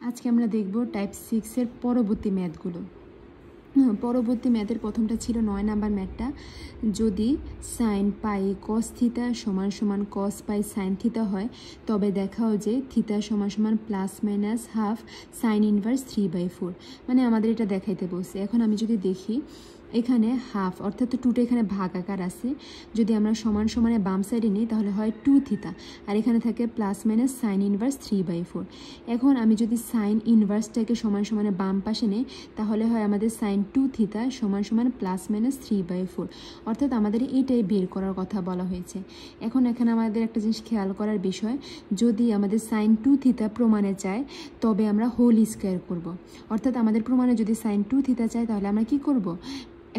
আজকে আমরা দেখব টাইপ 6 এর পরবর্তী ম্যাথগুলো। পরবর্তী ম্যাথের প্রথমটা ছিল 9 নাম্বার ম্যাথটা, যদি সাইন পাই কস থিতা সমান সমান কস পাই সাইন থিতা হয় তবে দেখাও যে থিতা সমান সমান plus minus half sine inverse 3/4। মানে আমাদের এটা দেখাইতে বলছে। এখন আমি যদি দেখি এখানে হাফ অর্থাৎ টুটা এখানে ভাগ আকার আছে, যদি আমরা সমান সমানে বাম সাইডে নিই তাহলে হয় 2 থিতা, আর এখানে থাকে প্লাস মাইনাস সাইন ইনভার্স 3/4। এখন আমি যদি সাইন ইনভার্সটাকে সমান সমানে বাম পাশে নিই তাহলে হয় আমাদের সাইন 2 থিতা সমান সমান প্লাস মাইনাস 3/4, অর্থাৎ আমাদের এইটাই বের করার কথা বলা হয়েছে। এখন এখানে আমাদের একটা জিনিস খেয়াল করার বিষয়, যদি আমাদের সাইন 2 থিতা প্রমাণে চায় তবে আমরা হোল স্কোয়ার করব। অর্থাৎ আমাদের প্রমাণে যদি সাইন 2 থিতা চায় তাহলে আমরা কি করব,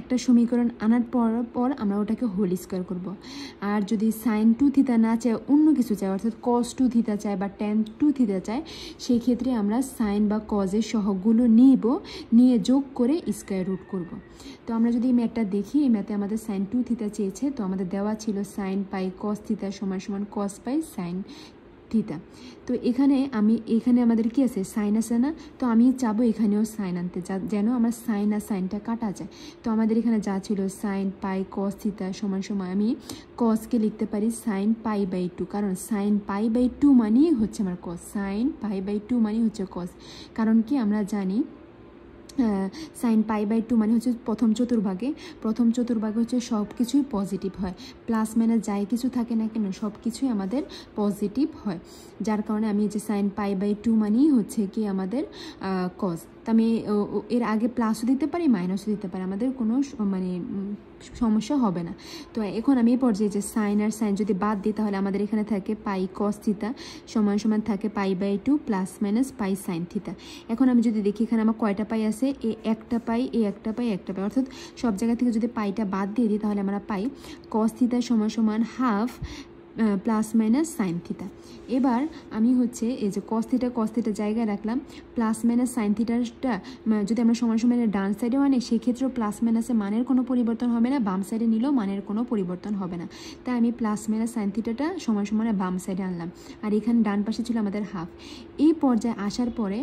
একটা সমীকরণ আনার পর আমরা ওটাকে হোল স্কোয়ার করব। আর যদি সাইন 2 থিতা না চায়, অন্য কিছু চায়, অর্থাৎ কস 2 থিতা চায় বা ট্যান 2 থিতা চায়, সেই ক্ষেত্রে আমরা সাইন বা কজের সহগগুলো নিয়ে যোগ করে স্কোয়ার রুট করব। তো আমরা যদি এই ম্যাথটা দেখি, এই ম্যাথে আমাদের সাইন 2 থিতা চেয়েছে, তো আমাদের দেওয়া ছিল সাইন পাই কস থিতা সমান সমান কস পাই সাইন থিতা। তো এখানে আমাদের কি আছে, সাইন আছে না, তো আমি চাবো এখানেও সাইন আনতে, যেন আমার সাইন আর সাইনটা কাটা যায়। তো আমাদের এখানে যা ছিল সাইন পাই কস থিতা সমান সমান আমি কসকে লিখতে পারি সাইন π/2, কারণ সাইন π/2 মানেই হচ্ছে আমার কস, সাইন π/2 মানেই হচ্ছে কস। কারণ কি আমরা জানি সাইন π/2 মানে হচ্ছে প্রথম চতুর্ভাগে হচ্ছে সব কিছুই পজিটিভ হয়, প্লাস মাইনাস যাই কিছু থাকে না কেন সব কিছুই আমাদের পজিটিভ হয়, যার কারণে আমি যে সাইন π/2 মানেই হচ্ছে কি আমাদের কস। তো আমি এর আগে প্লাসও দিতে পারি মাইনাসও দিতে পারি, আমাদের কোনো সমস্যা হবে না। তো এখন আমি এই পর্যায়ে যে সাইন আর সাইন যদি বাদ দিই তাহলে আমাদের এখানে থাকে পাই কস থিতা সমান সমান থাকে π/2 plus minus pi sine theta. এখন আমি যদি দেখি এখানে আমার কয়টা পাই আছে, একটা পাই, একটা পাই, অর্থাৎ সব জায়গা থেকে যদি পাইটা বাদ দিয়ে দিই তাহলে আমরা পাই কস থিতা সমান সমান half plus minus sine theta. এবার আমি হচ্ছে এই যে কস থিটা জায়গায় রাখলাম, প্লাস মাইনাস সাইন থিটাটা যদি আমরা সমান সমানের ডান সাইডেও আনি সেক্ষেত্রেও প্লাস মাইনাসের মানের কোনো পরিবর্তন হবে না, বাম সাইডে নিলেও মানের কোনো পরিবর্তন হবে না। তাই আমি প্লাস মাইনাস সাইন থিটাটা সমান সমানে বাম সাইডে আনলাম, আর এখানে ডান পাশে ছিল আমাদের হাফ। এই পর্যায়ে আসার পরে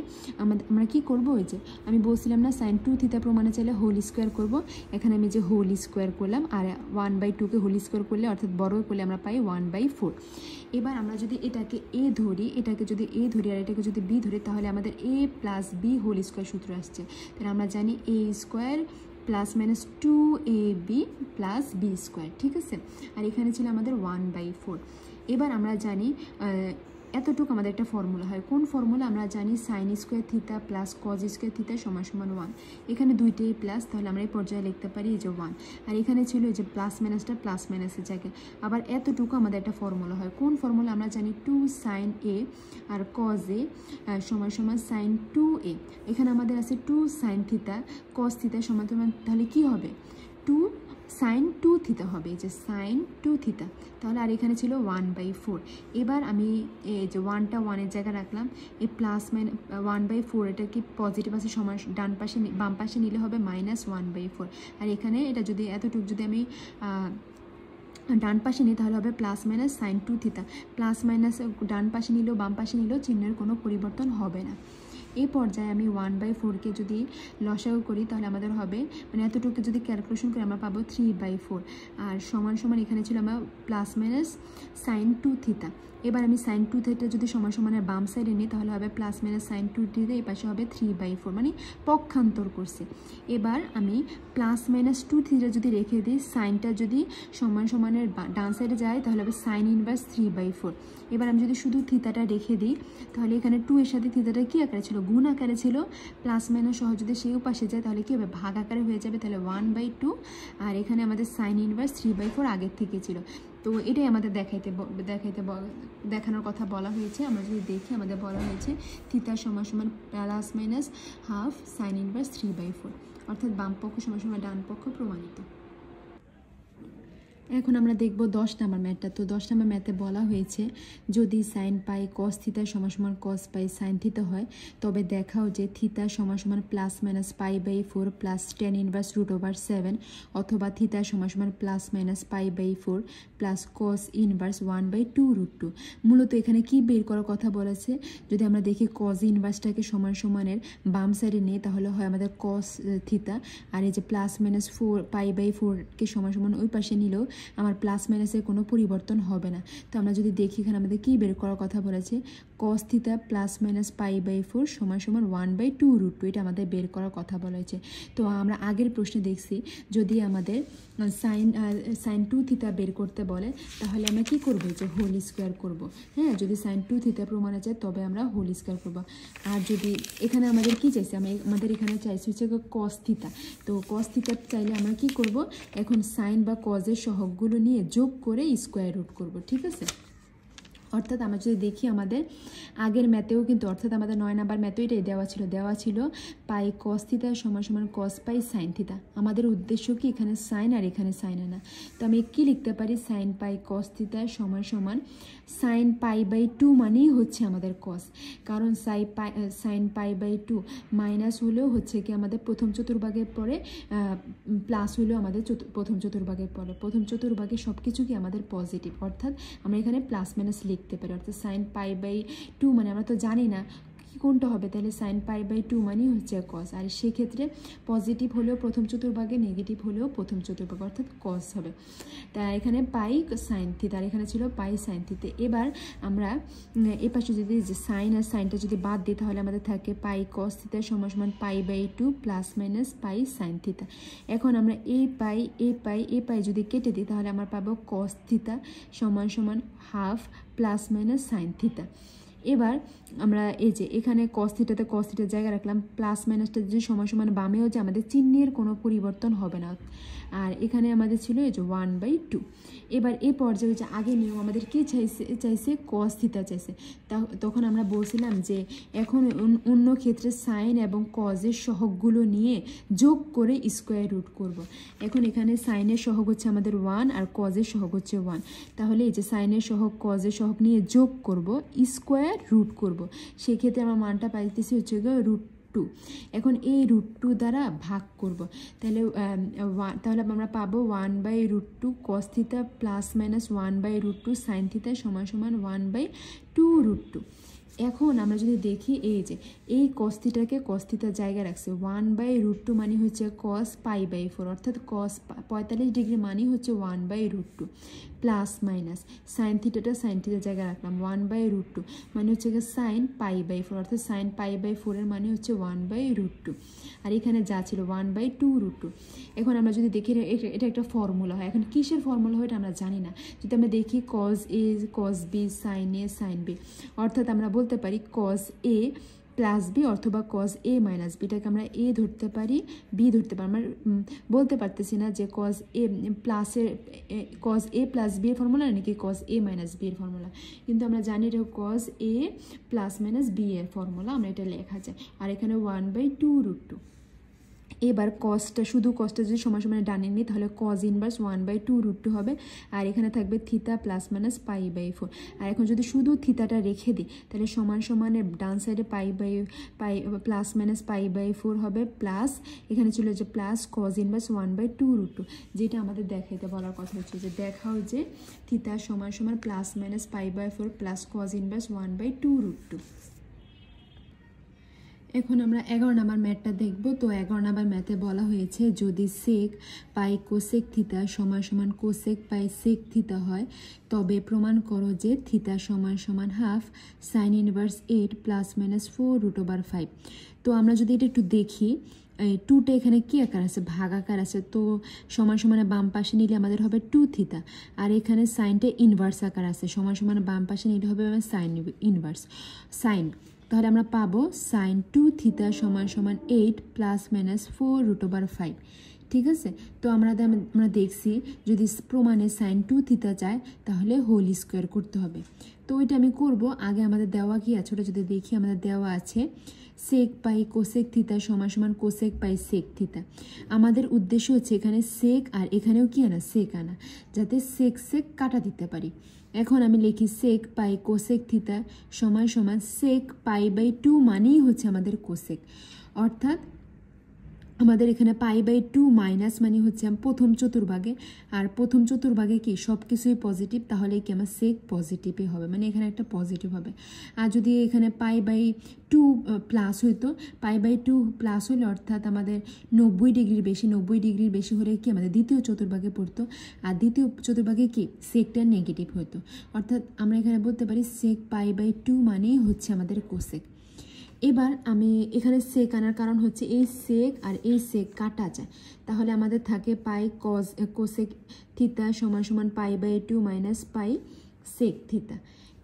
আমরা কি করব, ওই যে আমি বলছিলাম না সাইন 2 থিটা প্রমাণে চাইলে হোল স্কোয়ার করব, এখানে আমি যে হোল স্কোয়ার করলাম, আর 1/2কে হোল স্কোয়ার করলে অর্থাৎ বড় করলে আমরা পাই 1/4। এবার আমরা যদি এটাকে এ ধরি, আর এটাকে যদি বি ধরি তাহলে আমাদের A plus B whole square সূত্র আসছে। তাহলে আমরা জানি A square plus minus 2ab plus B square, ঠিক আছে। আর এখানে ছিল আমাদের 1/4। এবার আমরা জানি এতটুকু আমাদের একটা ফর্মুলা হয়, কোন ফর্মুলা আমরা জানি, sine square theta plus cos square theta সমান সমান 1। এখানে দুইটাই প্লাস, তাহলে আমরা এই পর্যায়ে লিখতে পারি এই যে 1, আর এখানে ছিল এই যে প্লাস মাইনাসটা প্লাস মাইনাসের জায়গায়। আবার এতটুকু আমাদের একটা ফর্মুলা হয়, কোন ফর্মুলা আমরা জানি, 2 সাইন এ আর কজ এ সমান সমান সাইন 2a। এখানে আমাদের আছে 2 সাইন থিতা কজ থিতা সমান সমান, তাহলে কি হবে 2 সাইন 2 থিতা হবে, এই যে সাইন 2 থিতা। তাহলে আর এখানে ছিল 1/4। এবার আমি এই যে 1টা 1-এর জায়গায় রাখলাম, এই প্লাস 1/4 এটা কি পজিটিভ আছে সমান ডান পাশে, বাম পাশে নিলে হবে মাইনাস 1/4। আর এখানে এটা যদি এতটুকু যদি আমি ডান পাশে নিই তাহলে হবে plus minus sine 2 theta. Plus minus ডান পাশে নিলেও বাম পাশে নিলেও চিহ্নের কোনো পরিবর্তন হবে না। এই পর্যায়ে আমি 1/4কে যদি লসাগু করি তাহলে আমাদের হবে, মানে এতটুকু যদি ক্যালকুলেশন করি আমরা পাবো 3/4, আর সমান সমান এখানে ছিল আমার প্লাস মাইনাস সাইন 2 থিতা। এবার আমি সাইন 2 থিটা যদি সমান সমানের বাম সাইডে নিই তাহলে হবে প্লাস মাইনাস সাইন 2 থিটা, এই পাশে হবে 3/4, মানে পক্ষান্তর করছে। এবার আমি প্লাস মাইনাস 2 থিটা যদি রেখে দিই, সাইনটা যদি সমান সমানের ডান সাইডে যায় তাহলে হবে সাইন ইনভার্স 3/4। এবার আমি যদি শুধু থিতাটা রেখে দিই তাহলে এখানে 2 এর সাথে থিতাটা কী আকারে ছিল, গুণ আকারে ছিল, প্লাস মাইনাস সহ যদি সেই পাশে যায় তাহলে কী হবে, ভাগ আকারে হয়ে যাবে, তাহলে 1/2। আর এখানে আমাদের সাইন ইনভার্স 3/4 আগের থেকে ছিল। তো এটাই আমাদের দেখানোর কথা বলা হয়েছে। আমরা যদি দেখি আমাদের বলা হয়েছে থিতা সমান সমান plus minus half sine inverse 3/4, অর্থাৎ বাম পক্ষ সমান সমান ডান পক্ষ প্রমাণিত। এখন আমরা দেখব 10 নম্বর ম্যাথটা। তো 10 নম্বর ম্যাথে বলা হয়েছে যদি সাইন পাই কস থিতা সমান সমান কস পাই সাইন থিতা হয় তবে দেখাও যে থিতা সমান সমান plus minus pi by 4 plus tan inverse root over 7 অথবা থিতা সমান সমান plus minus pi by 4 plus cos inverse 1/2 root 2। মূলত এখানে কি বের করার কথা বলেছে, যদি আমরা দেখি কস ইনভার্সটাকে সমান সমানের বাম সাইডে নিই তাহলে হয় আমাদের কস থিতা, আর এই যে প্লাস মাইনাস 4 পাই বাই 4কে সমান সমান ওই পাশে নিলেও আমার প্লাস মাইনাসের কোনো পরিবর্তন হবে না। তো আমরা যদি দেখি এখানে আমাদের কী বের করার কথা বলেছে, cos theta plus minus pi by 4 সমান সমান 1/2 রুট 2, এটা আমাদের বের করার কথা বলা হয়েছে। তো আমরা আগের প্রশ্নে দেখছি যদি আমাদের সাইন 2 থিতা বের করতে বলে তাহলে আমরা কি করব, যে হোল স্কোয়ার করব। হ্যাঁ, যদি সাইন 2 থিতা প্রমাণ আছে তবে আমরা হোল স্কোয়ার করব। আর যদি এখানে আমাদের কি চাইছে, আমাদের এখানে চাইছে হচ্ছে কস থিতা। তো কস থিতা চাইলে আমরা কি করব, এখন সাইন বা কজের সহগগুলো নিয়ে যোগ করে স্কোয়ার রুট করব। ঠিক আছে, অর্থাৎ আমরা যদি দেখি আমাদের আগের ম্যাথেও কিন্তু অর্থাৎ আমাদের 9 নাম্বার ম্যাথেও এটাই দেওয়া ছিল পাই কস থিতা সমান সমান কস পাই সাইন থিতা। আমাদের উদ্দেশ্য কি এখানে সাইন আর এখানে সাইন আনা। তো আমি কি লিখতে পারি, সাইন পাই কস থিতা সমান সমান সাইন পাই বাই 2 মানেই হচ্ছে আমাদের কস, কারণ সাইন পাই বাই 2 মাইনাস হলেও হচ্ছে কি আমাদের প্রথম চতুর্ভাগের পরে প্লাস হলেও আমাদের প্রথম চতুর্ভাগের পরে প্রথম চতুর্ভাগে সব কিছু কি আমাদের পজিটিভ, অর্থাৎ আমরা এখানে প্লাস মাইনাস লিখতে পারি। অর্থাৎ সাইন পাই বাই 2 মানে আমরা তো জানি না কোনটা হবে, তাহলে সাইন পাই বাই 2 মানেই হচ্ছে কস, আর সেক্ষেত্রে পজিটিভ হলেও প্রথম চতুর্ভাগে নেগেটিভ হলেও প্রথম চতুর্ভাগে অর্থাৎ কস হবে। তা এখানে পাই সাইন থিতা আর এখানে ছিল পাই সাইন থিতা। এবার আমরা এ পাশে যদি যে সাইন আর সাইনটা যদি বাদ দিই তাহলে আমাদের থাকে পাই কস থিতা সমান সমান pi by 2 plus minus pi sine theta. এখন আমরা এই পাই যদি কেটে দিই তাহলে আমরা পাবো কস থিতা সমান সমান half plus minus sine theta. এবার আমরা এই যে এখানে কস থিটাতে কস থিটার জায়গায় রাখলাম, প্লাস মাইনাসটা যদি সমান সমান বামেও যে আমাদের চিহ্নের কোনো পরিবর্তন হবে না। আর এখানে আমাদের ছিল এই যে 1/2। এবার এই পর্যায়ে যে আগে নিয়ম আমাদের কি চাইছে কস থিতা চাইছে, তখন আমরা বলছিলাম যে এখন অন্য ক্ষেত্রে সাইন এবং কজের সহগগুলো নিয়ে যোগ করে স্কোয়ার রুট করব। এখন এখানে সাইনের সহগ হচ্ছে আমাদের 1 আর কজের সহগ হচ্ছে 1, তাহলে এই যে সাইনের সহগ কজের সহগ নিয়ে যোগ করব স্কোয়ার রুট করব, সেক্ষেত্রে আমার মানটা পাইতেছি হচ্ছে রুট 2। এখন এই রুট 2 দ্বারা ভাগ করব, তাহলে আমরা পাবো 1/√2 cos থিতা প্লাস মাইনাস 1/√2 সাইন থিতা সমান সমান 1/2 রুট 2। এখন আমরা যদি দেখি এই যে এই কস থিতার জায়গায় রাখছে 1/√2 মানে হচ্ছে কস পাই বাই 4, অর্থাৎ কস 45 ডিগ্রি মানে হচ্ছে 1/√2 প্লাস মাইনাস সাইন থিটাটা সাইন থিটার জায়গায় রাখলাম 1/√2 মানে হচ্ছে সাইন পাই বাই 4, অর্থাৎ সাইন পাই বাই 4 এর মানে হচ্ছে 1/√2, আর এখানে যা ছিল 1/2 রুট 2। এখন আমরা যদি দেখি এটা একটা ফর্মুলা হয়, এখন কিসের ফর্মুলা হয় এটা আমরা জানি না। যদি আমরা দেখি কস এ কস বি সাইন এ সাইন বি, অর্থাৎ আমরা বলতে পারি কস এ প্লাস বি অথবা কস এ মাইনাস বিটাকে আমরা এ ধরতে পারি বি ধরতে পারি। আমরা বলতে পারতেছি না যে কস এ প্লাস বি এর ফর্মুলা নাকি কস এ মাইনাস বি এর ফর্মুলা, কিন্তু আমরা জানি এটা কস এ প্লাস মাইনাস বি এর ফর্মুলা, আমরা এটা লেখা যায়। আর এখানে 1/2 রুট 2। এবার শুধু কসটা যদি সমান সমান ডানে নিই তাহলে কজ ইনভার্স 1/2 রুট 2 হবে, আর এখানে থাকবে theta plus minus pi by 4। আর এখন যদি শুধু থিতাটা রেখে দিই তাহলে সমান সমানের ডান সাইডে pi plus minus pi by 4 হবে, প্লাস এখানে ছিল যে প্লাস কজ ইনভার্স 1/2 রুট 2, যেটা আমাদের দেখাইতে বলার কথা হচ্ছে যে দেখাও যে থিতা সমান সমান plus minus pi by 4 plus cos inverse 1/2 root 2। এখন আমরা 11 নাম্বার ম্যাথটা দেখব। তো 11 নাম্বার ম্যাথে বলা হয়েছে যদি সেক পাই কোসেক থিতা সমান সমান কোসেক পাই সেক থিতা হয় তবে প্রমাণ করো যে থিতা সমান সমান half sine inverse 8 plus minus 4 root over 5। তো আমরা যদি এটা একটু দেখি, 2টা এখানে কি আকার আছে, ভাগ আকার আছে, তো সমান সমানে বাম পাশে নিলে আমাদের হবে 2 থিতা, আর এখানে সাইনটা ইনভার্স আকার আছে, সমান সমানে বাম পাশে নিলে হবে সাইন ইনভার্স সাইন, তাহলে আমরা পাবো সাইন 2 থিতা সমান সমান 8 প্লাস মাইনাস 4 রুট ওভার 5। ঠিক আছে। তো আমরা দেখছি যদি প্রমাণে সাইন 2 থিটা চায় তাহলে হোল স্কোয়ার করতে হবে। তো ওইটা আমি করব। আগে আমাদের দেওয়া কি আছে ওটা যদি দেখি, আমাদের দেওয়া আছে সেক পাই কোসেক থিটা সমান সমান কোসেক পাই সেক থিটা। আমাদের উদ্দেশ্য হচ্ছে এখানে সেক আর এখানেও কি আনা, সেক আনা, যাতে সেক সেক কাটা দিতে পারি। এখন আমি লিখি সেক পাই কোসেক থিটা সমান সমান সেক পাই বাই 2 মানেই হচ্ছে আমাদের কোসেক, অর্থাৎ আমাদের এখানে পাই বাই 2 মাইনাস মানে হচ্ছে প্রথম চতুর্ভাগে, আর প্রথম চতুর্ভাগে কি সব কিছুই পজিটিভ, তাহলে কি আমার সেক পজিটিভই হবে, মানে এখানে একটা পজিটিভ হবে। আর যদি এখানে পাই বাই 2 প্লাস হইতো, পাই বাই 2 প্লাস হলে অর্থাৎ আমাদের 90 ডিগ্রির বেশি হলে কি আমাদের দ্বিতীয় চতুর্ভাগে পড়তো, আর দ্বিতীয় চতুর্ভাগে কি সেকটা নেগেটিভ হতো, অর্থাৎ আমরা এখানে বলতে পারি সেক পাই বাই 2 মানেই হচ্ছে আমাদের কোসেক। এবার আমি এখানে সেক আনার কারণ হচ্ছে এই সেক আর এই সেক কাটা যায়, তাহলে আমাদের থাকে পাই কোসেক থিটা সমান সমান pi by 2 minus pi sec theta.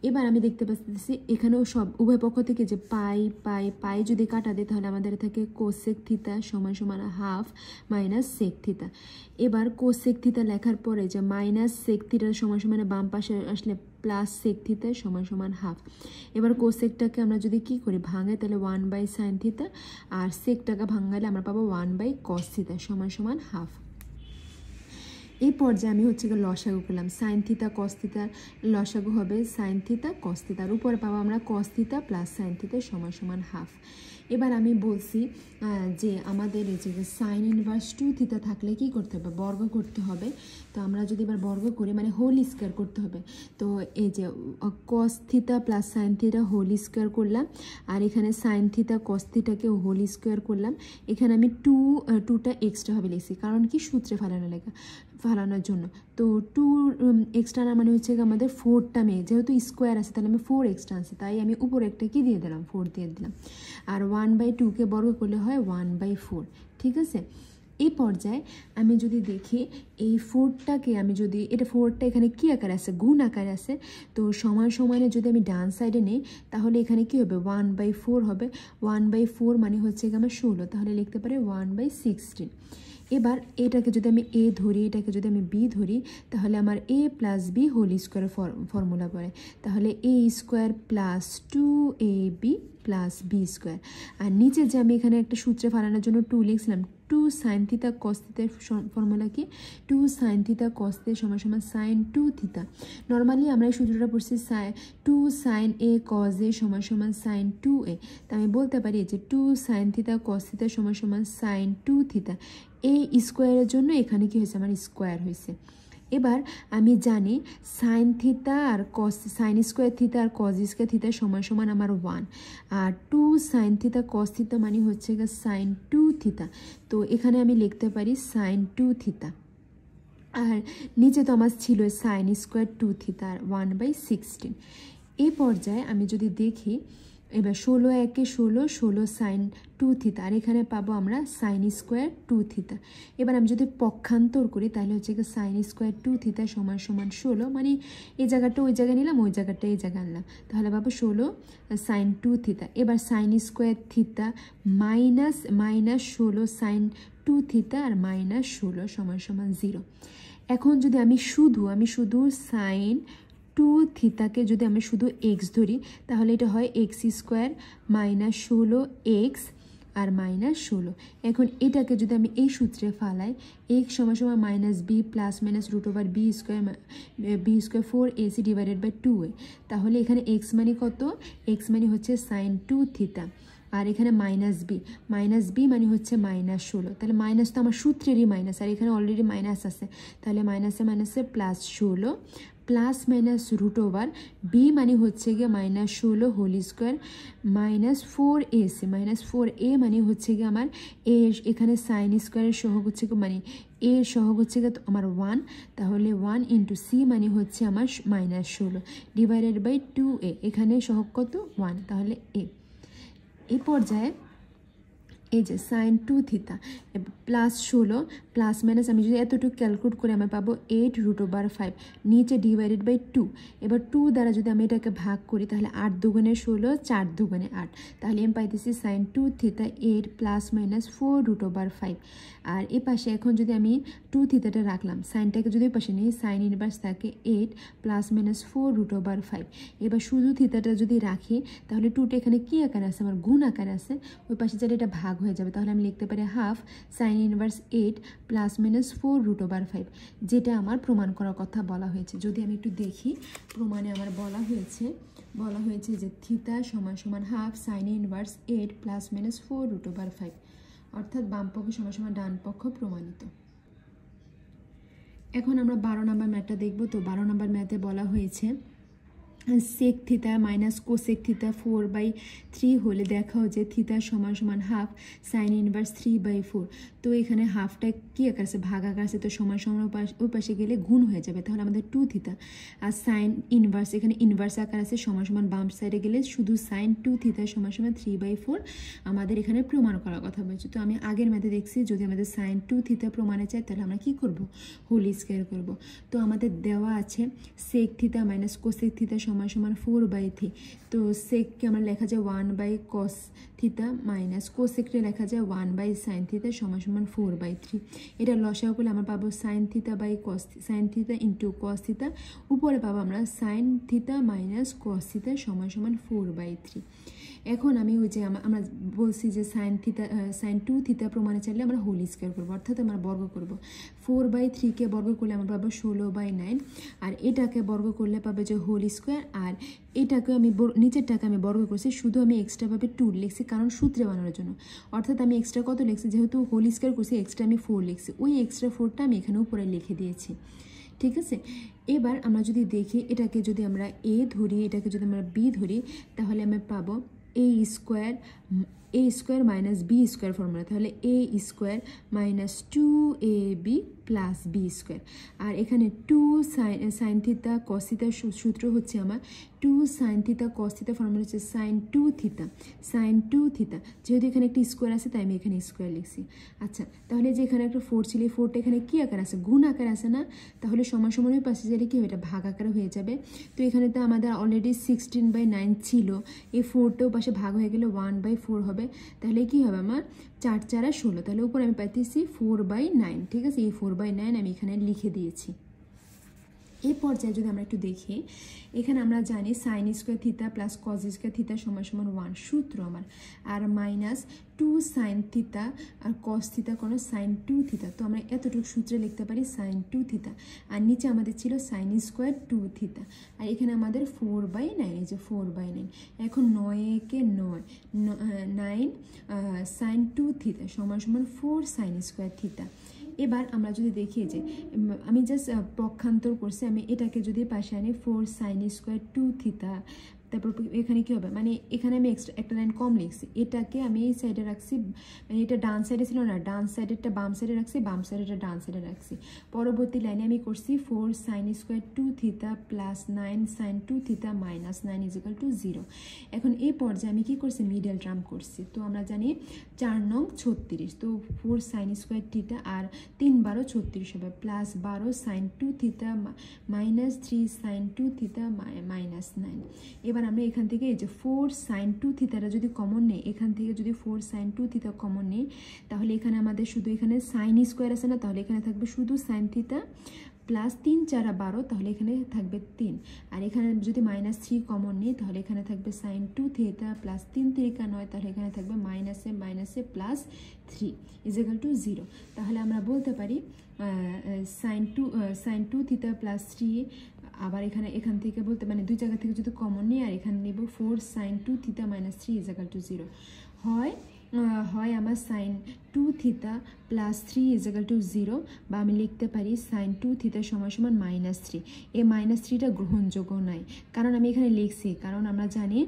এবার আমি দেখতে পাচ্ছি এখানেও সব উভয় পক্ষ থেকে যে পাই পাই পাই যদি কাটা দেয় তাহলে আমাদের থাকে কোসেক থিটা সমান সমান হাফ মাইনাস সেক থিটা। এবার কোসেক থিটা লেখার পরে যে মাইনাস সেক থিটা সমান সমান বাম পাশে আসলে প্লাস সেক থিটা সমান সমান হাফ। এবার কোসেকটাকে আমরা যদি কি করি ভাঙাই তাহলে 1 বাই সাইন থিটা, আর সেকটাকে ভাঙালে আমরা পাবো 1 বাই কস থিটা সমান সমান হাফ। এই পর্যায়ে আমি হচ্ছে লসাগু করলাম, সাইন থিটা কস থিটার লসাগু হবে সাইন থিটা কস থিটার উপরে পাবো আমরা কস থিটা প্লাস সাইন থিটা সমান সমান হাফ। এবার আমি বলছি যে আমাদের এই যে সাইন ইনভার্স 2 থিটা থাকলে কি করতে হবে, বর্গ করতে হবে। তো আমরা যদি এবার বর্গ করি মানে হোল স্কোয়ার করতে হবে, তো এই যে cos theta plus sine theta whole square করলাম, আর এখানে সাইন থিটা কস থিটাকে হোল স্কোয়ার করলাম। এখানে আমি 2টা এক্সট্রা হবে লিখছি, কারণ কি সূত্রে ফালানোর জন্য। তো 2 এক্সট্রা না মানে হচ্ছে আমাদের 4টা যেহেতু স্কোয়ার আছে তাহলে আমি 4 এক্সট্রা আছে, তাই আমি উপরে একটা কি দিয়ে দিলাম 4 দিয়ে দিলাম, আর 1 বাই 2কে বর্গ করলে হয় 1 বাই 4। ঠিক আছে। এই পর্যায়ে আমি যদি দেখি এই 4টাকে আমি যদি এটা 4টা এখানে কি আকারে আছে, গুণ আকারে আছে, তো সমান সমানে যদি আমি ডান সাইডে নেই তাহলে এখানে কি হবে 1 বাই 4 হবে। 1 বাই 4 মানে হচ্ছে আমার 16, তাহলে লিখতে পারি 1 বাই 16। এবার এটাকে যদি আমি এ ধরি, এটাকে যদি আমি বি ধরি, তাহলে আমার A plus B whole square formula পড়ে, তাহলে A square plus 2ab plus B square. আর নিচে যে আমি এখানে একটা সূত্রে ফালানোর জন্য 2 লিখছিলাম, 2 সাইন থিটা কস থিটার ফর্মুলা কি 2 সাইন থিটা কস থিটা সমান সমান সাইন 2 থিটা। নর্মালি আমরা এই সূত্রটা পড়ছি 2 সাইন এ কস এ সমান সমান সাইন 2a, তা আমি বলতে পারি যে 2 সাইন থিটা কস থিটা সমান সমান সাইন 2 থিটা। এই স্কোয়ারের জন্য এখানে কি হয়েছে, আমার স্কোয়ার হয়েছে। এবার আমি জানি সাইন থিটা আর কস সাইন স্কোয়ার থিটা আর কস স্কোয়ার থিটা সমান সমান আমার 1, আর 2 সাইন থিটা কস থিটা মানে হচ্ছে সাইন 2 থিটা। তো এখানে আমি লিখতে পারি সাইন 2 থিটা, আর নিচে তো আমার ছিল সাইন স্কোয়ার 2 থিটা আর 1 বাই 16। এই পর্যায়ে আমি যদি দেখি এবার 16 একে 16 সাইন 2 থিটা, আর এখানে পাবো আমরা সাইন স্কোয়ার 2 থিটা। এবার আমি যদি পক্ষান্তর করি তাহলে হচ্ছে সাইন স্কোয়ার 2 থিটা সমান সমান 16, মানে এই জায়গাটা ওই জায়গায় নিলাম, ওই জায়গাটা এই জায়গায় আনলাম, তাহলে পাবো 16 সাইন 2 থিটা। এবার sine square theta minus 16 sine 2 theta আর মাইনাস 16 সমান সমান 0। এখন যদি আমি শুধু সাইন 2 থিটাকে যদি আমি শুধু এক্স ধরি তাহলে এটা হয় এক্স স্কোয়ার মাইনাস 16 এক্স আর মাইনাস 16। এখন এটাকে যদি আমি এই সূত্রে ফালাই এক্স সমান সমান minus B plus minus root over B square 4ac divided by 2a, তাহলে এখানে এক্স মানে কত, এক্স মানে হচ্ছে সাইন 2 থিটা, আর এখানে মাইনাস বি মানে হচ্ছে মাইনাস 16, তাহলে মাইনাস তো আমার সূত্রেরই মাইনাস, আর এখানে অলরেডি মাইনাস আছে, তাহলে মাইনাসে plus 16 plus minus root over B মানে হচ্ছে গিয়ে minus 16 whole square minus 4a মানে হচ্ছে গিয়ে আমার এ এখানে সাইন স্কোয়ারের সহগ হচ্ছে মানে এর সহগ হচ্ছে গিয়ে আমার 1, তাহলে 1 ইন্টু সি মানে হচ্ছে আমার মাইনাস 16 ডিভাইডেড বাই 2a, এখানে সহগ কত 1, তাহলে এ। এই পর্যায়ে এই যে sine 2 theta plus 16 plus minus আমি যদি এতটুকু ক্যালকুলেট করে আমি পাবো 8√/5 নিচে ডিভাইডেড বাই 2। এবার 2 দ্বারা যদি আমি এটাকে ভাগ করি তাহলে 8 দুগুণে 16, 4 দুগুণে 8, তাহলে আমি পাইতেছি সাইন 2 থিতা 8 প্লাস মাইনাস 4√/5। আর এই পাশে এখন যদি আমি 2 থিতাটা রাখলাম, সাইনটাকে যদি ওই পাশে নিই সাইন ইনভার্স থাকে 8 প্লাস মাইনাস 4√/5। এবার শুধু থিতাটা যদি রাখি তাহলে 2টা এখানে কী আকারে আছে, আমার গুণ আকারে আছে, ওই পাশে যেটা এটা ভাগ হয়ে যাবে। তাহলে আমি লিখতে পারি half sine inverse 8 plus minus 4√/5, যেটা আমার প্রমাণ করার কথা বলা হয়েছে। যদি আমি একটু দেখি প্রমাণে আমার বলা হয়েছে যে থিতা সমান সমান half sine inverse 8 plus minus 4√/5, অর্থাৎ বাম পক্ষ সমান সমান ডান পক্ষ প্রমাণিত। এখন আমরা 12 নম্বর ম্যাথটা দেখব। তো 12 নম্বর ম্যাথে বলা হয়েছে সেক থিতা মাইনাস কোসেক থিতা 4/3 হলে দেখাও যে থিতা সমান সমান হাফ সাইন ইনভার্স 3/4। তো এখানে হাফটা কী আকার আছে, ভাগ আকার আছে, তো সমান সমান ওই পাশে গেলে গুণ হয়ে যাবে, তাহলে আমাদের 2 থিতা। আর সাইন ইনভার্স এখানে ইনভার্স আকার আছে, সমান সমান বাম সাইডে গেলে শুধু সাইন 2 থিতা সমান সমান 3/4 আমাদের এখানে প্রমাণ করার কথা বলছে। তো আমি আগের ম্যাথে দেখছি যদি আমাদের সাইন 2 থিতা প্রমাণে চাই তাহলে আমরা কী করব, হোল স্কয়ার করব। তো আমাদের দেওয়া আছে সেক থিতা মাইনাস কোসেক থিতা সমান সমান 4/3। তো সেককে আমরা লেখা যায় 1/cos থিতা মাইনাস কোসেককে লেখা যায় 1/sin থিতা সমান সমান 4/3। এটা লসাগু করলে আমরা পাবো sine theta by cos, sine theta into cos theta, উপরে পাবো আমরা sine theta minus cos theta সমান সমান 4/3। এখন আমি ওই যে আমরা বলছি যে সাইন 2 থিতা প্রমাণে চাইলে আমরা হোল স্কয়ার করবো, অর্থাৎ আমরা বর্গ করব। 4/3কে বর্গ করলে আমরা পাবো 16/9, আর এটাকে বর্গ করলে পাবে যে হোল স্কয়ার, আর এটাকে আমি নিচেরটাকে আমি বর্গ করছি, শুধু আমি এক্সট্রাভাবে 2 লিখছি কারণ সূত্রে বানানোর জন্য, অর্থাৎ আমি এক্সট্রা কত লিখছি, যেহেতু হোল স্কয়ার করছি এক্সট্রা আমি 4 লিখছি, ওই এক্সট্রা 4টা আমি এখানে উপরে লিখে দিয়েছি। ঠিক আছে, এবার আমরা যদি দেখি এটাকে যদি আমরা এ ধরি, এটাকে যদি আমরা বি ধরি, তাহলে আমি পাবো A square minus B square formula, তাহলে A square minus 2ab plus B square. আর এখানে 2 সাইন থিতা কস থিতার সূত্র হচ্ছে আমার 2 সাইন থিতা কস থিতা ফর্মুলা হচ্ছে সাইন 2 থিতা, যেহেতু এখানে একটি স্কোয়ার আছে তাই আমি এখানে স্কোয়ার লিখছি। আচ্ছা, তাহলে যে এখানে একটা 4 ছিল, 4টা এখানে কী আকার আছে, গুণ আকার আছে না, তাহলে সমান সমানের পাশে গেলে কী হবে, এটা ভাগ আকারে হয়ে যাবে। তো এখানে তো আমাদের অলরেডি 16/9 ছিল, এই 4টাও পাশে ভাগ হয়ে গেলে 1/4 হবে, তাহলে কি হবে আমার 4 4 16, তাহলে উপরে আমি পাইতেছি 4/9। ঠিক আছে, এই 4/9 আমি এখানে লিখে দিয়েছি। এই পর্যায়ে যদি আমরা একটু দেখি, এখানে আমরা জানি sine square theta plus cos square theta সমান সমান 1 সূত্র আমার, আর মাইনাস 2 সাইন থিতা আর কস থিতা কোনো সাইন 2 থিতা, তো আমরা এতটুকু সূত্রে লিখতে পারি সাইন 2 থিতা, আর নিচে আমাদের ছিল সাইন স্কোয়ার 2 থিতা, আর এখানে আমাদের 4/9, এই যে 4/9। এখন 9 সাইন 2 থিতা সমান সমান 4 সাইন স্কোয়ার থিতা। এবার আমরা যদি দেখি যে আমি জাস্ট পক্ষান্তর করছি, আমি এটাকে যদি পাশে আনি 4 সাইন স্কোয়ার 2 থিতা, তারপর এখানে কী হবে, মানে এখানে আমি এক্সট্রা একটা লাইন কম লিখছি, এটাকে আমি এই সাইডে রাখছি, মানে এটা ডান সাইডে ছিল না, ডান সাইডেরটা বাম সাইডে রাখছি, বাম সাইডেরটা ডান সাইডে রাখছি। পরবর্তী লাইনে আমি করছি 4 sine square 2 theta plus 9 sine 2 theta minus 9 = 0। এখন এই পর্যায়ে আমি কী করছি, মিডল টার্ম করছি। তো আমরা জানি 4 নং 36, তো 4 সাইন স্কোয়ার থিতা আর 3 12 36 হবে, plus 12 sine 2 theta minus 3 sine 2 theta minus 9। এবার আমরা এখান থেকে এই যে 4 সাইন 2 থিতাটা যদি কমন নেই, এখান থেকে যদি 4 সাইন 2 থিতা কমন নেই, তাহলে এখানে আমাদের শুধু এখানে সাইন স্কোয়ার আছে না, তাহলে এখানে থাকবে শুধু সাইন থিতা প্লাস 3 4 12, তাহলে এখানে থাকবে 3, আর এখানে যদি মাইনাস 3 কমন নিই তাহলে এখানে থাকবে সাইন 2 থিতা প্লাস 3 3 9, তাহলে এখানে থাকবে মাইনাসে প্লাস 3 = 0। তাহলে আমরা বলতে পারি সাইন 2 থিতা প্লাস 3, আবার এখান থেকে বলতে মানে দুই জায়গা থেকে যদি কমন নিই, আর এখানে নেব 4 সাইন 2 থিতা মাইনাস 3 = 0। হয় আমার সাইন 2 থিতা প্লাস 3 = 0, বা আমি লিখতে পারি সাইন 2 থিতা সমান সমান -3। এই -3টা গ্রহণযোগ্য নয়, কারণ আমি এখানে লিখছি, কারণ আমরা জানি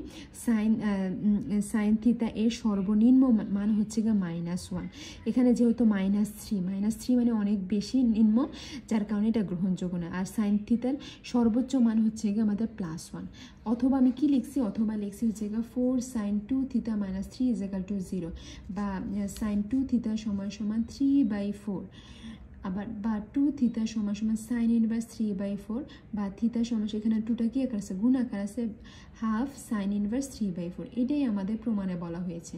সাইন থিতা এর সর্বনিম্ন মান হচ্ছে গিয়ে -1। এখানে যেহেতু -3 মানে অনেক বেশি নিম্ন, যার কারণে এটা গ্রহণযোগ্য নয়। আর সাইন থিতার সর্বোচ্চ মান হচ্ছে গিয়ে আমাদের +1, অথবা আমি কি লিখছি, অথবা লিখছি হচ্ছে গিয়ে 4 সাইন 2 থিতা মাইনাস 3 = 0। বা সাইন 2 থিটা সমান সমান 3/4, আবার বা 2 থিটা সমান সমান সাইন ইনভার্স 3/4, বা থিটা সমান এখানে 2টা কি আকার আছে, গুণ আকার আছে, হাফ সাইন ইনভার্স 3/4। এটাই আমাদের প্রমাণে বলা হয়েছে।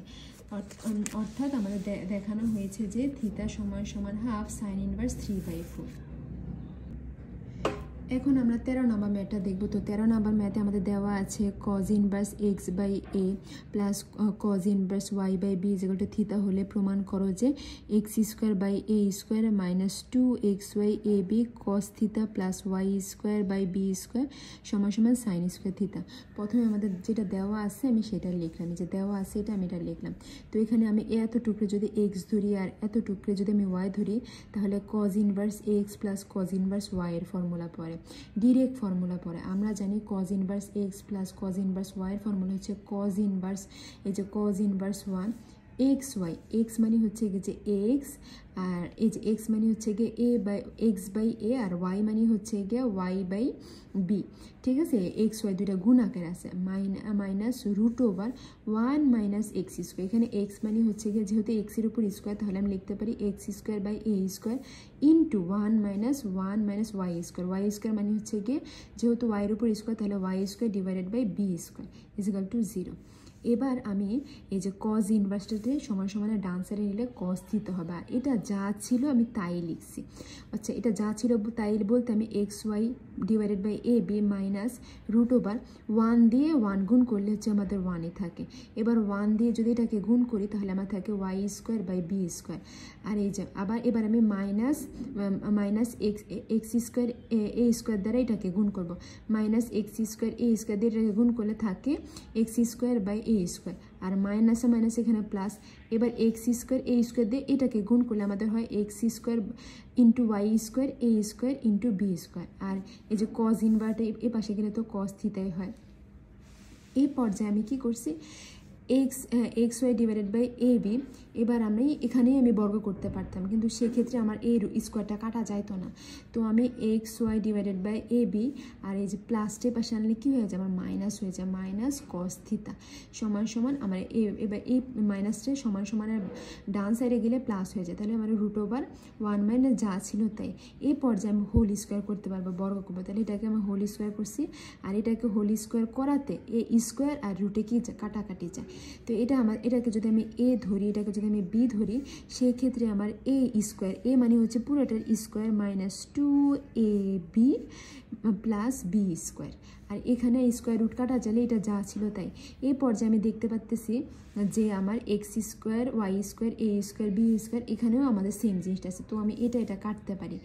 অর্থাৎ আমাদের দেখানো হয়েছে যে থিটা সমান সমান হাফ সাইন ইনভার্স 3/4। এখন আমরা 13 নম্বর ম্যাথটা দেখব। তো 13 নম্বর ম্যাথে আমাদের দেওয়া আছে cos inverse x/a plus cos inverse y/b equal to theta হলে প্রমাণ করো যে x² minus 2xy/ab cos theta plus y² সমান সমান সাইন স্কোয়ার থিটা। প্রথমে আমাদের যেটা দেওয়া আছে আমি সেটা লিখলাম, যে দেওয়া আছে এটা আমি এটা লিখলাম। তো এখানে আমি এত টুকরে যদি x ধরি আর এত টুকরে যদি আমি y ধরি, তাহলে cos inverse x plus cos inverse y এর ফর্মুলা পড়ে, ডিরেক্ট ফর্মুলা পড়ে। আমরা জানি cos inverse x plus cos inverse y এর ফর্মুলা হচ্ছে cos ইনভার্স, এই যে cos ইনভার্স 1 xy, x মানে হচ্ছে যে x, আর এই যে x মানে হচ্ছে গিয়ে x/a, আর y মানে হচ্ছে গিয়ে y/b। ঠিক আছে, xy দুইটা গুণ আকার আছে, মাইনাস √1 মাইনাস x²। এখানে x মানে হচ্ছে গিয়ে যেহেতু x এর উপর স্কোয়ার, তাহলে আমি লিখতে পারি x²/a² ইন্টু 1 মাইনাস y² মানে হচ্ছে গিয়ে যেহেতু y এর উপর স্কোয়ার, তাহলে y² divided by b² equal to 0। এবার আমি এই যে cos ইনভার্সটাতে সমান সমানে ডান সাইডে নিলে cos থিটা হবে, আর এটা যা ছিল আমি তাই লিখছি। আচ্ছা, এটা যা ছিল তাই বলতে আমি xy divided by ab minus √1 দিয়ে 1 গুণ করলে হচ্ছে আমাদের 1ই থাকে। এবার 1 দিয়ে যদি এটাকে গুণ করি তাহলে আমার থাকে y²/b²। আর এই যে আবার এবার আমি মাইনাস x² দ্বারা এটাকে গুণ করব, মাইনাস x²a² দিয়ে এটাকে গুণ করলে থাকে x²/a², আর মাইনাসে মাইনাস এখানে প্লাস। এবার x²a² দিয়ে এটাকে গুণ করলে আমাদের হয় x² into y²a² into b²। আর এই যে cos ইনভার্ট এ পাশে গেলে তো cos থিটাই হয়। এই পর্যায়ে আমি কি করছি, xy ডিভাইডেড বাই ab, এবার আমি এখানেই আমি বর্গ করতে পারতাম, কিন্তু সেক্ষেত্রে আমার এই স্কোয়ারটা কাটা যাইতো না। তো আমি xy ডিভাইডেড বাই ab, আর এই যে প্লাসটের পাশে আনলে কী হয়ে যায়, আমার মাইনাস হয়ে যায়, মাইনাস cos থিটা সমান সমান আমার এবার এই মাইনাসটা সমান সমানের ডান সাইডে গেলে প্লাস হয়ে যায়, তাহলে আমার √1 মাইনাস যা ছিল তাই। এই পর্যায়ে আমি হোল স্কোয়ার করতে পারবো, বর্গ করবো, তাহলে এটাকে আমি হোল স্কোয়ার করছি, আর এটাকে হোল স্কোয়ার করাতে এ স্কোয়ার আর রুটে কি কাটাকাটি যায়। তো এটাকে যদি আমি a ধরি, এটাকে যদি আমি b ধরি, সেই ক্ষেত্রে আমার a² মানে হচ্ছে পুরোটার square minus 2ab plus b², আর এখানে স্কোয়ার রুট কাটা যালে এটা যা ছিল তাই। এই পর্যায়ে আমি দেখতে পাচ্তেছি যে আমার x² y² a² b² এখানেও আমাদের সেম জিনিসটা আছে, তো আমি এটা কাটতে পারি।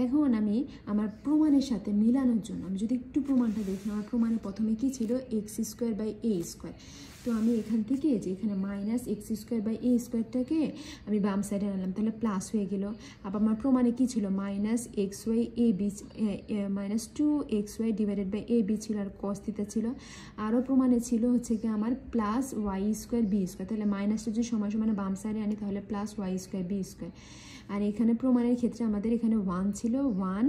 এখন আমি আমার প্রমাণের সাথে মিলানোর জন্য আমি যদি একটু প্রমাণটা দেখি, আমার প্রমাণে প্রথমে কি ছিল x²/a², তো আমি এখান থেকে যে এখানে মাইনাস x²/a²টাকে আমি বাম সাইডে আনলাম, তাহলে প্লাস হয়ে গেল। আবার আমার প্রমাণে কি ছিল, minus xy/ab minus 2xy divided by ab ছিল, আর cos থিটা ছিল। আরও প্রমাণে ছিল হচ্ছে কি আমার প্লাস y² b², তাহলে মাইনাসটা যদি সমান সমানে বাম সাইডে আনি তাহলে প্লাস y² b²। আর এখানে প্রমাণের ক্ষেত্রে আমাদের এখানে 1 ছিল, 1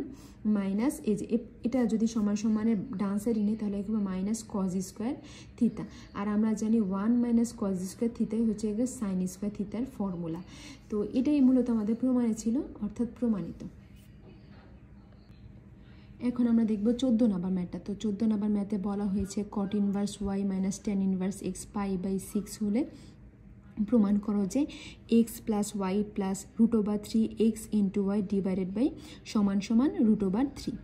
মাইনাস এই যে এটা যদি সমান সমানের ডান সাইডে নিই তাহলে এখানে মাইনাস cos² থিটা, আর আমরা জানি 1 মাইনাস cos² থিটাই হচ্ছে sin² থিটার ফর্মুলা। তো এটাই মূলত আমাদের প্রমাণে ছিল, অর্থাৎ প্রমাণিত। এখন আমরা দেখব 14 নম্বর ম্যাথটা। তো 14 নম্বর ম্যাথে বলা হয়েছে cot inverse y minus tan inverse x π/6 হলে প্রমাণ করো যে x plus y plus √3x into y divided by সমান সমান √3।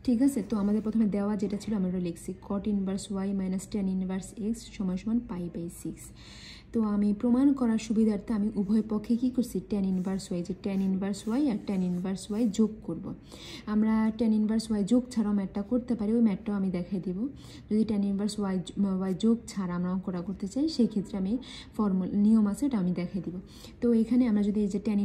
ঠিক আছে, তো আমাদের প্রথমে দেওয়া যেটা ছিল আমরা লিখছি cot inverse y minus tan inverse x সমান সমান π/6। তো আমি প্রমাণ করার সুবিধার্থে আমি উভয় পক্ষে কি করছি, tan ইনভার্স y, যে tan ইনভার্স y আর tan ইনভার্স y যোগ করব। আমরা tan ইনভার্স y যোগ ছাড়াও ম্যাথটা করতে পারি, ওই ম্যাথটাও আমি দেখাই দিব। যদি tan ইনভার্স y যোগ ছাড়া আমরা অঙ্কটা করতে চাই, সেই ক্ষেত্রে আমি নিয়ম আছে এটা আমি দেখাই দিব। তো এখানে আমরা যদি এই যে tan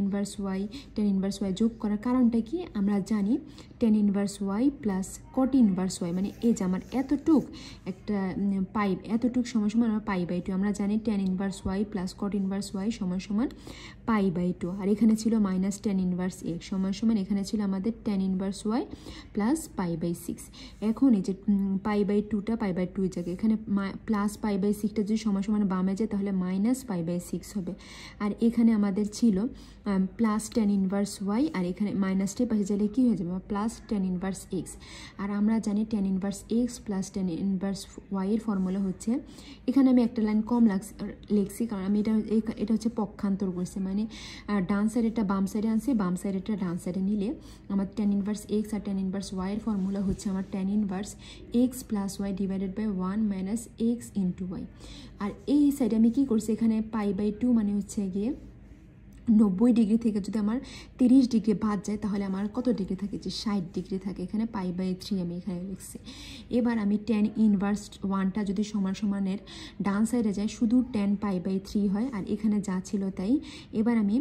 ইনভার্স y যোগ করার কারণটা কি, আমরা জানি tan inverse y plus cot inverse Y, মানে এই যে আমার এতটুক একটা পাই, এতটুক সমান সমান আমার পাই বাই টু। আমরা জানি tan inverse Y plus cot inverse Y সমান সমান পাই বাই টু। আর এখানে ছিল মাইনাস ট্যান ইনভার্স এক্স সমান সমান এখানে ছিল আমাদের tan inverse Y plus pi by six. এখন এই যে পাই বাই টুটা পাই বাই টু জায়গায় এখানে প্লাস পাই বাই সিক্সটা যদি সমান সমান বামে যায় তাহলে মাইনাস পাই বাই সিক্স হবে। আর এখানে আমাদের ছিল প্লাস ট্যান ইনভার্স ওয়াই, আর এখানে মাইনাসটাই পাশে গেলে কী হয়ে যাবে প্লাস ট্যান ইনভার্স এক্স। আর আমরা জানি tan inverse X plus tan inverse ওয়াইয়ের ফর্মুলা হচ্ছে, এখানে আমি একটা লাইন কম লিখছি কারণ আমি এটা হচ্ছে পক্ষান্তর করছি, মানে ডান সাইডেরটা বাম সাইডে আনছি, বাম সাইডেরটা ডান সাইডে নিলে আমার ট্যান ইনভার্স এক্স আর ট্যান ইনভার্স ওয়াইয়ের ফর্মুলা হচ্ছে আমার tan inverse X plus Y divided by 1 minus X into Y. আর এই সাইডে আমি কী করছি, এখানে পাই বাই টু মানে হচ্ছে গিয়ে 90 ডিগ্রি থেকে যদি আমার 30 ডিগ্রি বাদ যায় তাহলে আমার কত ডিগ্রি থাকে, যে 60 ডিগ্রি থাকে। এখানে পাই বাই 3 আমি এখানে লিখছি। এবার আমি ট্যান ইনভার্স ওয়ানটা যদি সমান সমানের ডান সাইডে যায় শুধু ট্যান পাই বাই 3 হয়, আর এখানে যা ছিল তাই। এবার আমি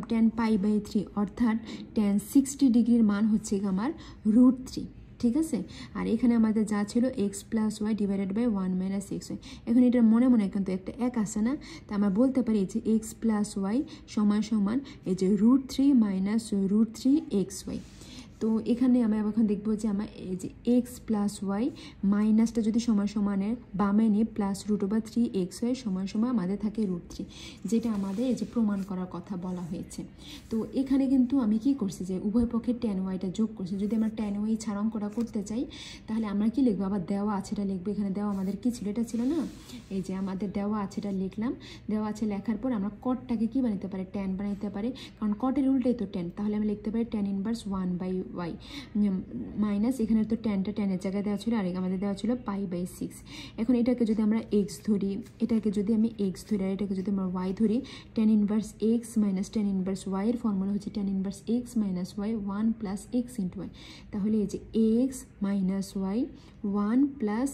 ট্যান পাই বাই 3 অর্থাৎ ট্যান 60 ডিগ্রির মান হচ্ছে আমার √3, ঠিক আছে। আর এখানে আমাদের যা ছিল X plus Y divided by 1 minus X Y. এখন এটার মনে মনে কিন্তু একটা এক আসে না, তা আমরা বলতে পারি যে এক্স প্লাস ওয়াই সমান সমান এই যে √3 মাইনাস √3 এক্স ওয়াই। তো এখানে আমরা এখন দেখব যে আমরা এই যে এক্স প্লাস ওয়াই মাইনাসটা যদি সমান সমানের বামে নিই প্লাস √3 এক্স ওয়াই সমান সমান আমাদের থাকে √3, যেটা আমাদের এই যে প্রমাণ করার কথা বলা হয়েছে। তো এখানে কিন্তু আমি কি করছি যে উভয় পক্ষে ট্যান ওয়াইটা যোগ করছি। যদি আমরা ট্যান ওয়াই ছাড়া অঙ্কটা করতে চাই তাহলে আমরা কি লিখবো, আবার দেওয়া আছে এটা লিখবো। এখানে দেওয়া আমাদের কি ছিল, এটা ছিল না, এই যে আমাদের দেওয়া আছে এটা লিখলাম। দেওয়া আছে লেখার পর আমরা কটটাকে কি বানাতে পারি, ট্যান বানাইতে পারি, কারণ কটের উল্টাই তো ট্যান। তাহলে আমি লিখতে পারি tan inverse 1 by Y minus এখানে তো ট্যানটা ট্যানের জায়গায় দেওয়া ছিল আর আমাদের দেওয়া ছিল পাই বাই 6। এখন এটাকে যদি আমরা এক্স ধরি, এটাকে যদি আমি এক্স ধরি আর এটাকে যদি আমরা ওয়াই ধরি, tan inverse X minus tan inverse ওয়াইয়ের ফর্মুলা হচ্ছে tan inverse X minus Y 1 plus X into Y. তাহলে এই যে X minus Y 1 plus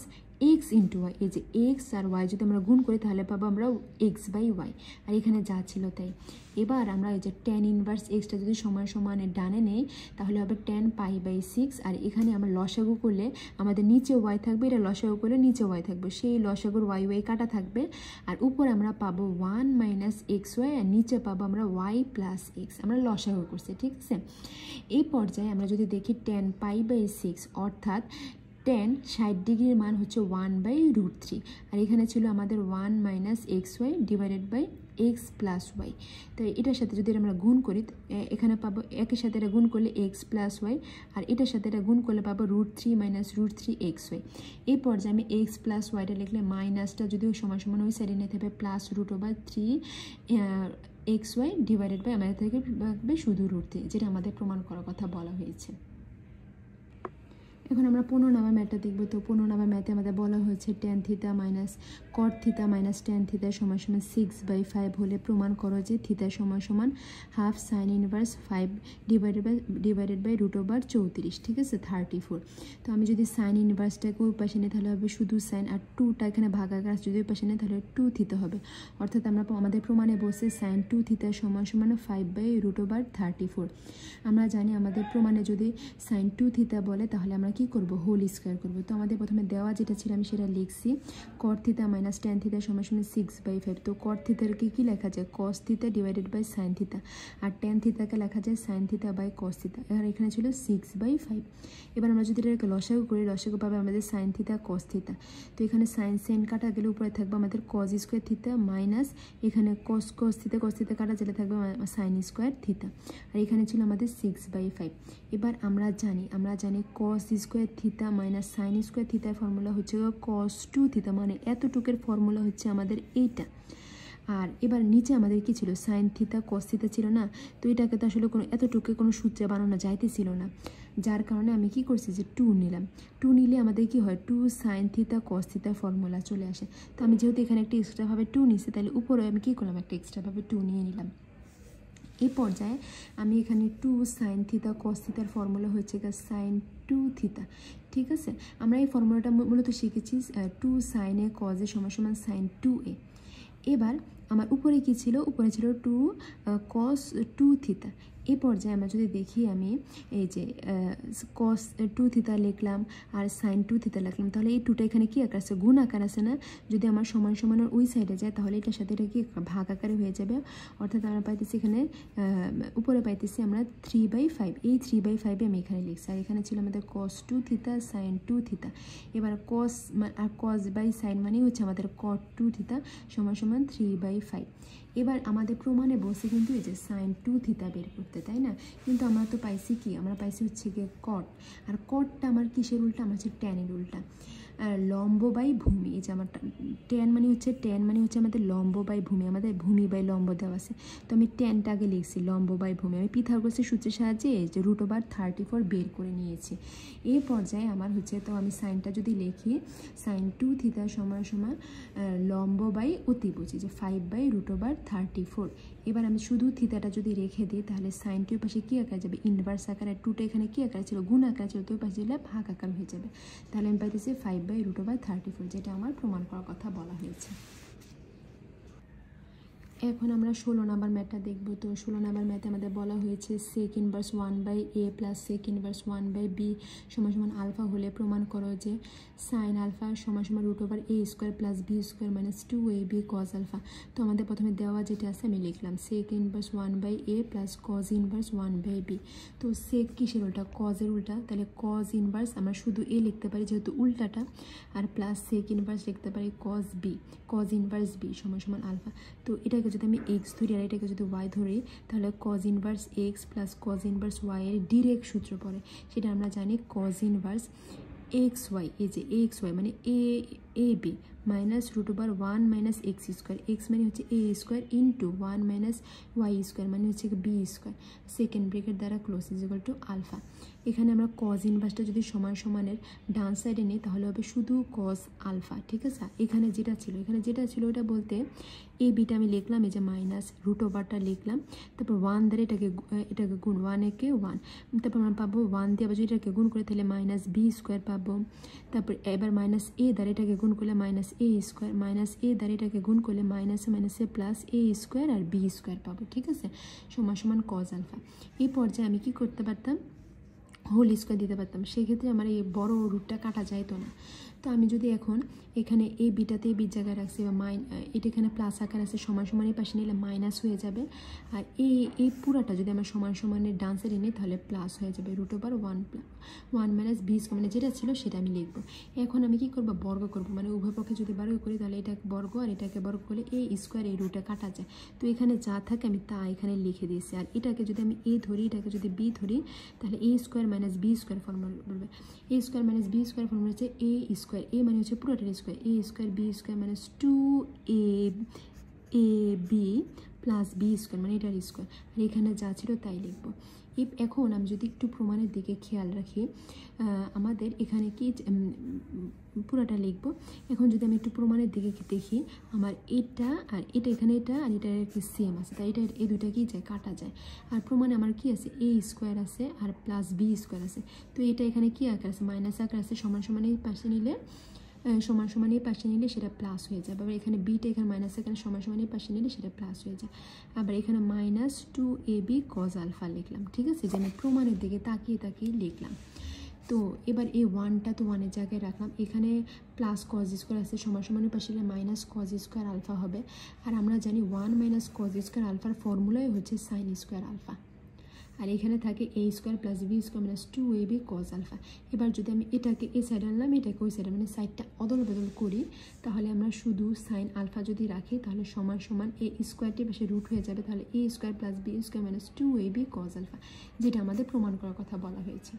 X into Y, এই যে এক্স আর ওয়াই যদি আমরা গুণ করি তাহলে পাবো আমরা এক্স বাই ওয়াই, আর এখানে যা ছিল তাই। এবার আমরা এই যে ট্যান ইনভার্স এক্সটা যদি সমান সমানে ডানে নেই তাহলে হবে ট্যান পাই বাই 6, আর এখানে আমরা লসাগু করলে আমাদের নিচে ওয়াই থাকবে, এটা লসাগু করলে নিচে ওয়াই থাকবে, সেই লসাগুর ওয়াই ওয়াই কাটা থাকবে। আর উপরে আমরা পাবো 1 মাইনাস এক্স ওয়াই, আর নিচে পাবো আমরা ওয়াই প্লাস এক্স, আমরা লসাগু করছি, ঠিক আছে। এই পর্যায়ে আমরা যদি দেখি ট্যান পাই বাই 6 অর্থাৎ ট্যান 60 ডিগ্রির মান হচ্ছে 1 বাই √3, আর এখানে ছিল আমাদের 1 minus X Y divided by X plus Y. তো এটার সাথে যদি আমরা গুণ করি এখানে পাবো একের সাথে এটা গুণ করলে এক্স প্লাস ওয়াই, আর এটার সাথে এটা গুণ করলে পাবো √3 মাইনাস √3 এক্স ওয়াই। এই পর্যায়ে আমি এক্স প্লাস ওয়াইটা লিখলে মাইনাসটা যদি সমান সমান ওই সাইডে নিতে হবে plus √3 X Y divided by আমাদের থেকে শুধু √3, যেটা আমাদের প্রমাণ করার কথা বলা হয়েছে। এখন আমরা 15 নাম্বার ম্যাথটা দেখব। তো 15 নাম্বার ম্যাথে আমাদের বলা হয়েছে ট্যান থিতা মাইনাস কট থিতা মাইনাস ট্যান থিতা সমান সমান 6/5 হলে প্রমাণ করো যে থিতা সমান সমান half sine inverse 5 divided by √34, ঠিক আছে 34। তো আমি যদি সাইন ইনভার্সটাকে ওই পাশে নিই তাহলে হবে শুধু সাইন, আর 2টা এখানে ভাগাকার যদি ওই পাশে নিই তাহলে 2 থিতা হবে। অর্থাৎ আমরা আমাদের প্রমাণে বসে সাইন 2 থিতা সমান সমান 5/√34। আমরা জানি আমাদের প্রমাণে যদি সাইন 2 থিতা বলে তাহলে আমরা কি করব, হোল স্কয়ার করব। তো আমাদের প্রথমে দেওয়া যেটা ছিল আমি সেটা লিখছি, কট থিতা মাইনাস ট্যান থিতা সমান সমান 6/5। তো কট থিতাকে কি লেখা যায়, cos theta divided by sine theta, আর ট্যান থিতাকে লেখা যায় সাইন থিতা বাই কস থিতা, আর এখানে ছিল 6/5। এবার আমরা যদি এটাকে লসাগু করি, লসাগু পাবে আমাদের সাইন থিতা কস থিতা। তো এখানে সাইন সেন কাটা গেলে উপরে থাকবে আমাদের কস স্কয়ার থিতা মাইনাস এখানে কস থিতা কাটা গেলে থাকবে সাইন স্কয়ার থিতা, আর এখানে ছিল আমাদের 6/5। এবার আমরা জানি cos square theta minus sine square থিতার ফর্মুলা হচ্ছে কস 2 থিতা, মানে এতটুকের ফর্মুলা হচ্ছে আমাদের এইটা। আর এবার নিচে আমাদের কি ছিল, সাইন থিতা কস থিতা ছিল না, তো এটাকে তো আসলে কোনো এতটুকু কোনো সূত্রে বানানো যাইতেছিল না, যার কারণে আমি কি করছি যে 2 নিলাম। 2 নিলে আমাদের কি হয়, 2 সাইন থিতা কস থিতার ফর্মুলা চলে আসে। তো আমি যেহেতু এখানে একটা এক্সট্রাভাবে 2 নিচ্ছি তাহলে উপরে আমি কি করলাম, একটা এক্সট্রাভাবে 2 নিয়ে নিলাম। এই পর্যায়ে আমি এখানে 2 সাইন থিতা কস থিতার ফর্মুলা হচ্ছে সাইন 2 থিতা, ঠিক আছে। আমরা এই ফর্মুলাটা মূলত শিখেছি 2 সাইন এ কস এ সমান সমান সাইন 2a। এবার আমার উপরে কি ছিল, উপরে ছিল 2 cos 2 থিতা। এই পর্যায়ে আমরা যদি দেখি আমি এই যে cos 2 থিটা লিখলাম আর sin 2 থিটা লিখলাম, তাহলে এই 2টা এখানে কি আকার আছে, গুণ আকার আছে না। যদি আমার সমান সমান ওই সাইডে যায় তাহলে এটার সাথে এটা কি ভাগ আকারে হয়ে যাবে, অর্থাৎ আমরা পাইতেছি এখানে উপরে পাইতেছি আমরা 3/5। এই 3/5 আমি এখানে লিখছি, আর এখানে ছিল আমাদের cos 2 থিটা sin 2 থিটা। এবার cos আর cos বাই sin মানে হচ্ছে আমাদের cot 2 থিটা সমান সমান 3/5। এবার আমাদের প্রমাণে বসে কিন্তু এই যে sin 2 থিটা বের করতে, তাই না? কিন্তু আমরা তো পাইছি কি, আমরা পাইছি হচ্ছে গিয়ে cot, আর cotটা আমার কিসের উল্টা, আমার হচ্ছে tan-এর উল্টা। লম্ব বাই ভূমি, এই যে আমার tan মানে হচ্ছে আমাদের লম্ব বাই ভূমি, আমাদের ভূমি বাই লম্ব দেওয়া আছে, তো আমি tanটা আগে লিখছি, লম্ব বাই ভূমি আমি পিথাগোরাসের সূত্রের সাহায্যে এই যে √34 বের করে নিয়েছি। এই পর্যায়ে আমার হচ্ছে, তো আমি সাইনটা যদি লিখি sin 2 থিটা সমান সমান লম্ব বাই অতিভুজ, যে 5/√34। এবার আমি শুধু থিতাটা যদি রেখে দিই তাহলে সাইন 2 পাশে কী আকার যাবে, ইনভার্স আকার, আর 2টা এখানে কী আকার ছিল, গুণ আকার ছিল, তো ওই পাশে দিলে ভাগ আকার হয়ে যাবে। তাহলে আমি পাইতেছি 5/√34, যেটা আমার প্রমাণ করার কথা বলা হয়েছে। এখন আমরা 16 নাম্বার ম্যাথটা দেখব। তো 16 নাম্বার ম্যাথে আমাদের বলা হয়েছে sec inverse 1/a plus sec inverse 1/b সমান সমান আলফা হলে প্রমাণ করো যে sin আলফা সমান সমান √a² plus b² minus 2ab cos alpha. তো আমাদের প্রথমে দেওয়া যেটা আছে আমি লিখলাম sec inverse 1/a plus cos inverse 1/b। তো sec কিসের উল্টা, cos এর উল্টা, তাহলে cos ইনভার্স আমরা শুধু a লিখতে পারি যেহেতু উল্টাটা, আর প্লাস sec ইনভার্স লিখতে পারি cos ইনভার্স b সমান সমান আলফা। তো এটাকে যদি আমি x ধরি আর এটাকে যদি y ধরি তাহলে cos inverse x plus cos inverse y এর ডিরেক্ট সূত্র পড়ে, সেটা আমরা জানি cos ইনভার্স xy, এই যে xy মানে ab minus √1 minus x², x মানে হচ্ছে a² ইন্টু 1 মাইনাস y² মানে হচ্ছে b², সেকেন্ড ব্রেকেট দ্বারা close is equal to alpha. এখানে আমরা cos ইনভার্সটা যদি সমান সমানের ডান সাইডে নিই তাহলে হবে শুধু cos আলফা, ঠিক আছে। এখানে যেটা ছিল ওটা বলতে এ বিটা আমি লিখলাম, এই যে মাইনাস √টা লিখলাম, তারপর 1 দ্বারা এটাকে গুণ, 1 একে 1, তারপর আমরা পাবো 1 দিয়ে আবার যদি এটাকে গুণ করে তাহলে মাইনাস b² পাবো, তারপর এবার মাইনাস a দ্বারা এটাকে গুণ করলে মাইনাস a², মাইনাস a দ্বারা এটাকে গুণ করলে মাইনাসে প্লাস a² আর b² পাবো, ঠিক আছে, সমান সমান cos আলফা। এই পর্যায়ে আমি কি করতে পারতাম, হোল স্কোয়ার দিতে পারতাম, সেক্ষেত্রে আমার এই বড় রুটটা কাটা যাইতো না। তো আমি যদি এখন এখানে এই বিটাতে এই বির জায়গায় রাখছি বা এটা এখানে প্লাস আকার আছে, সমান সমান এই পাশে নিলে মাইনাস হয়ে যাবে, আর এই পুরাটা যদি আমরা সমান সমানের ডান সাইডে নিই তাহলে প্লাস হয়ে যাবে √1 মাইনাস b² মানে যেটা ছিল সেটা আমি লিখবো। এখন আমি কি করবো, বর্গ করবো, মানে উভয় পক্ষে যদি বর্গ করি তাহলে এটাকে বর্গ আর এটাকে বর্গ করলে a² এই রুটে কাটা যায়। তো এখানে যা থাকে আমি তা এখানে লিখে দিয়েছি, আর এটাকে যদি আমি a ধরি এটাকে যদি b ধরি তাহলে a² মাইনাস b² ফর্মুলা বলবে, a² মাইনাস b² ফর্মুলা হচ্ছে a² a মানে হচ্ছে পুরোটার square, a² b² minus 2ab plus b² মানে এটার স্কোয়ার, আর এখানে যা ছিল তাই লিখবো। এখন আমি যদি একটু প্রমাণের দিকে খেয়াল রাখি, আমাদের এখানে কি পুরাটা লিখবো। এখন যদি আমি একটু প্রমাণের দিকে দেখি, আমার এটা আর এটা এখানে এটা আর এটা কি সেম আছে, তাই এটা এই দুইটা কি যায়, কাটা যায়। আর প্রমাণে আমার কি আছে, a² আছে আর প্লাস b² আছে, তো এটা এখানে কি আকার আছে, মাইনাস আকার আছে, সমান সমান এই পাশে নিলে সেটা প্লাস হয়ে যাবে। আবার এখানে বিটা এখানে মাইনাস এখানে সমান সমান এই পাশে নিলে সেটা প্লাস হয়ে যায়। আবার এখানে মাইনাস 2ab cos আলফা লিখলাম, ঠিক আছে, যে আমি প্রমাণের দিকে তাকিয়ে লিখলাম। তো এবার এই 1টা তো 1-এর জায়গায় রাখলাম, এখানে প্লাস cos² আছে, সমান সমানের পাশে মাইনাস cos² আলফা হবে, আর আমরা জানি 1 মাইনাস cos² আলফার ফর্মুলাই হচ্ছে sin² আলফা, আর এখানে থাকে a² plus b² minus 2ab cos alpha. এবার যদি আমি এটাকে এই সাইডে আনলাম এটাকে ওই সাইডে, মানে সাইডটা অদল বদল করি, তাহলে আমরা শুধু sin আলফা যদি রাখি তাহলে সমান সমান a² পাশে রুট হয়ে যাবে, তাহলে a² plus b² minus 2ab cos alpha, যেটা আমাদের প্রমাণ করার কথা বলা হয়েছে।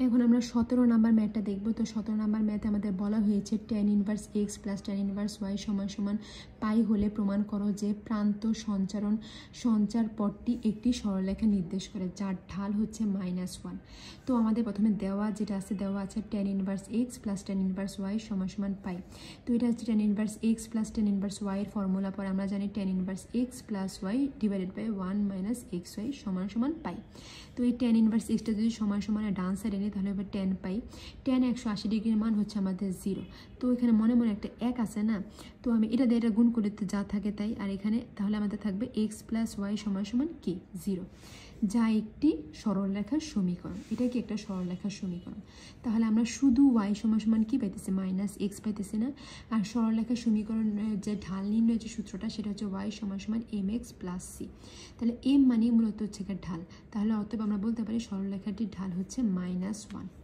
এখন আমরা 17 নাম্বার ম্যাথটা দেখব। তো 17 নাম্বার ম্যাথে আমাদের বলা হয়েছে tan inverse x plus tan inverse y সমান সমান পাই হলে প্রমাণ করো যে প্রান্ত সঞ্চার পথটি একটি সরলরেখা নির্দেশ করে যার ঢাল হচ্ছে -1। তো আমাদের প্রথমে দেওয়া আছে tan inverse x plus tan inverse y সমান সমান পাই। তো এটা হচ্ছে tan inverse x plus tan inverse y এর ফর্মুলা পরে আমরা জানি tan inverse x plus y divided by 1 minus xy সমান সমান পাই। তো এই tan ইনভার্স xটা যদি সমান সমানে ডান সাইডে পাইনি, তাহলে এবার টেন পাই। টেন 180 ডিগ্রির মান হচ্ছে আমাদের 0। তো এখানে মনে মনে একটা 1 আছে না, তো আমি এটা দিয়ে এটা গুণ করে তো যা থাকে তাই, আর এখানে তাহলে আমাদের থাকবে x + y = কি 0, যা একটি সরলরেখার সমীকরণ। এটা কি একটা সরলরেখার সমীকরণ। তাহলে আমরা শুধু y = কি পাইতেছি, -x পাইতেছি না। আর সরলরেখার সমীকরণের যে ঢাল নির্ণয়ের যে সূত্রটা সেটা হচ্ছে y = mx + c। তাহলে m মানে মূলত হচ্ছে ঢাল, তাহলে অতএব আমরা বলতে পারি সরলরেখাটির ঢাল হচ্ছে -1।